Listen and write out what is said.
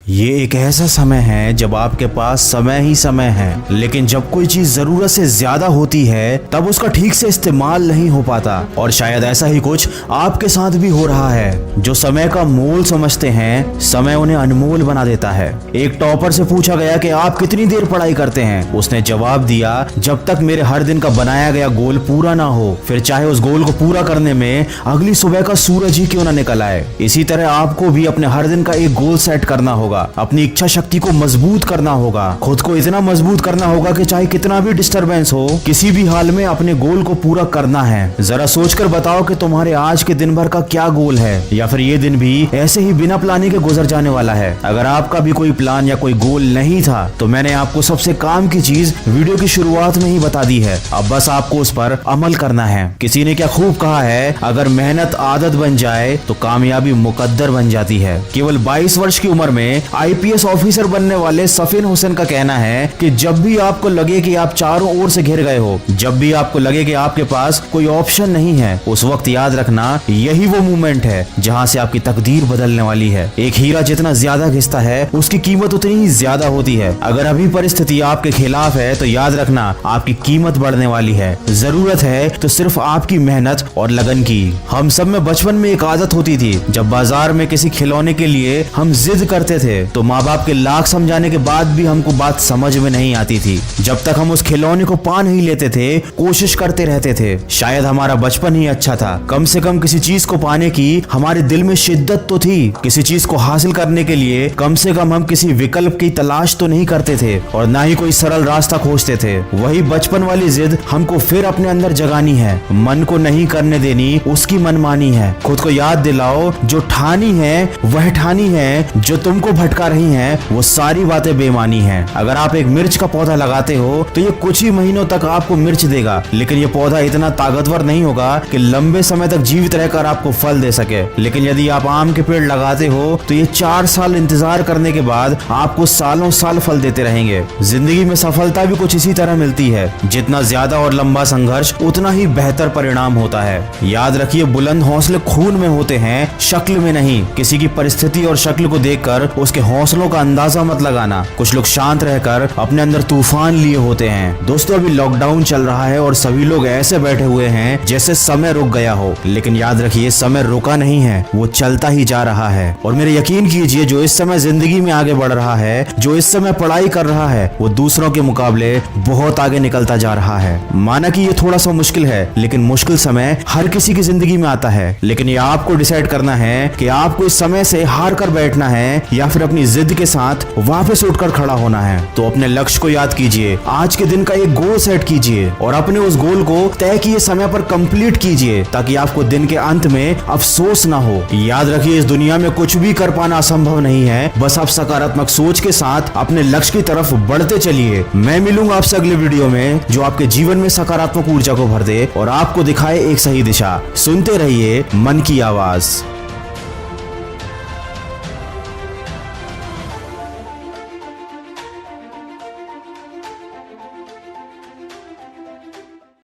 ये एक ऐसा समय है जब आपके पास समय ही समय है, लेकिन जब कोई चीज जरूरत से ज्यादा होती है तब उसका ठीक से इस्तेमाल नहीं हो पाता। और शायद ऐसा ही कुछ आपके साथ भी हो रहा है। जो समय का मोल समझते हैं, समय उन्हें अनमोल बना देता है। एक टॉपर से पूछा गया कि आप कितनी देर पढ़ाई करते हैं। उसने जवाब दिया, जब तक मेरे हर दिन का बनाया गया गोल पूरा ना हो, फिर चाहे उस गोल को पूरा करने में अगली सुबह का सूरज ही क्यों ना निकल आए। इसी तरह आपको भी अपने हर दिन का एक गोल सेट करना होगा, अपनी इच्छा शक्ति को मजबूत करना होगा, खुद को इतना मजबूत करना होगा कि चाहे कितना भी डिस्टरबेंस हो, किसी भी हाल में अपने गोल को पूरा करना है। जरा सोचकर बताओ कि तुम्हारे आज के दिन भर का क्या गोल है, या फिर ये दिन भी ऐसे ही बिना प्लानिंग के गुजर जाने वाला है। अगर आपका भी कोई प्लान या कोई गोल नहीं था तो मैंने आपको सबसे काम की चीज वीडियो की शुरुआत में ही बता दी है। अब बस आपको उस पर अमल करना है। किसी ने क्या खूब कहा है, अगर मेहनत आदत बन जाए तो कामयाबी मुकद्दर बन जाती है। केवल 22 वर्ष की उम्र में आईपीएस ऑफिसर बनने वाले सफीन हुसैन का कहना है कि जब भी आपको लगे कि आप चारों ओर से घिर गए हो, जब भी आपको लगे कि आपके पास कोई ऑप्शन नहीं है, उस वक्त याद रखना यही वो मोमेंट है जहां से आपकी तकदीर बदलने वाली है। एक हीरा जितना ज्यादा घिसता है उसकी कीमत उतनी ही ज्यादा होती है। अगर अभी परिस्थिति आपके खिलाफ है तो याद रखना आपकी कीमत बढ़ने वाली है। जरूरत है तो सिर्फ आपकी मेहनत और लगन की। हम सब में बचपन में एक आदत होती थी, जब बाजार में किसी खिलौने के लिए हम जिद करते थे तो माँ बाप के लाख समझाने के बाद भी हमको बात समझ में नहीं आती थी। जब तक हम उस खिलौने को पा नहीं लेते थे, कोशिश करते रहते थे। शायद हमारा बचपन ही अच्छा था। कम से कम किसी चीज को पाने की हमारे दिल में शिद्दत तो थी। किसी चीज को हासिल करने के लिए कम से कम हम किसी विकल्प की तलाश तो नहीं करते थे, और ना ही कोई सरल रास्ता खोजते थे। वही बचपन वाली जिद हमको फिर अपने अंदर जगानी है। मन को नहीं करने देनी उसकी मनमानी है। खुद को याद दिलाओ, जो ठानी है वह ठानी है, जो तुमको भटका रही हैं वो सारी बातें बेमानी हैं। अगर आप एक मिर्च का पौधा लगाते हो तो ये कुछ ही महीनों तक आपको मिर्च देगा, लेकिन ये पौधा इतना ताकतवर नहीं होगा कि लंबे समय तक जीवित रहकर आपको फल दे सके। लेकिन यदि आप आम के पेड़ लगाते हो तो ये 4 साल इंतजार करने के बाद आपको सालों साल फल देते रहेंगे। जिंदगी में सफलता भी कुछ इसी तरह मिलती है। जितना ज्यादा और लंबा संघर्ष उतना ही बेहतर परिणाम होता है। याद रखिए, बुलंद हौसले खून में होते हैं, शक्ल में नहीं। किसी की परिस्थिति और शक्ल को देखकर उसके हौसलों का अंदाजा मत लगाना। कुछ लोग शांत रहकर अपने अंदर तूफान लिए होते हैं। दोस्तों, अभी लॉकडाउन चल रहा है और सभी लोग ऐसे बैठे हुए हैं जैसे समय रुक गया हो, लेकिन याद रखिए समय रुका नहीं है, वो चलता ही जा रहा है। और मेरे यकीन कीजिए, जो इस समय जिंदगी में आगे बढ़ रहा है, जो इस समय पढ़ाई कर रहा है, वो दूसरों के मुकाबले बहुत आगे निकलता जा रहा है। माना कि ये थोड़ा सा मुश्किल है, लेकिन मुश्किल समय हर किसी की जिंदगी में आता है। लेकिन ये आपको डिसाइड करना है कि आपको इस समय से हार कर बैठना है या फिर अपनी जिद के साथ वापस उठकर खड़ा होना है। तो अपने लक्ष्य को याद कीजिए, आज के दिन का एक गोल सेट कीजिए और अपने उस गोल को तय किए समय पर कंप्लीट कीजिए, ताकि आपको दिन के अंत में अफसोस ना हो। याद रखिए, इस दुनिया में कुछ भी कर पाना असंभव नहीं है। बस आप सकारात्मक सोच के साथ अपने लक्ष्य की तरफ बढ़ते चलिए। मैं मिलूंगा आपसे अगले वीडियो में, जो आपके जीवन में सकारात्मक ऊर्जा को भर दे और आपको दिखाए एक सही दिशा। सुनते रहिए मन की आवाज।